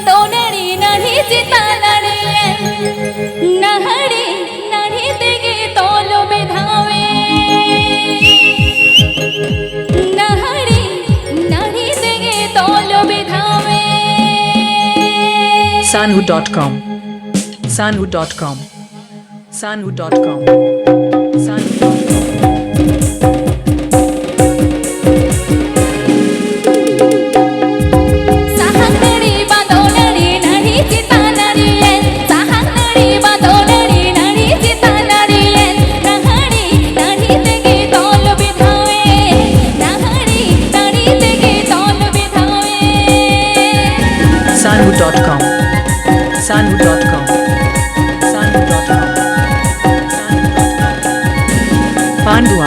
बदोनड़ी नड़ी चितालड़ी नहड़ी नड़ी तेगे तोलो बेधावे नहड़ी नड़ी तेगे तोलो बेधावे Sanhu.com Sanhu.com Sanhu.com सहांगड़ी बदोनड़ी नड़ी चितालड़ी सहांगड़ी बदोनड़ी नड़ी चितालड़ी नहड़ी नड़ी तेगे तोलो बेधावे नहड़ी नड़ी तेगे तोलो बेधावे Sanhu.com Sanhu.com Sanhu.com Pandua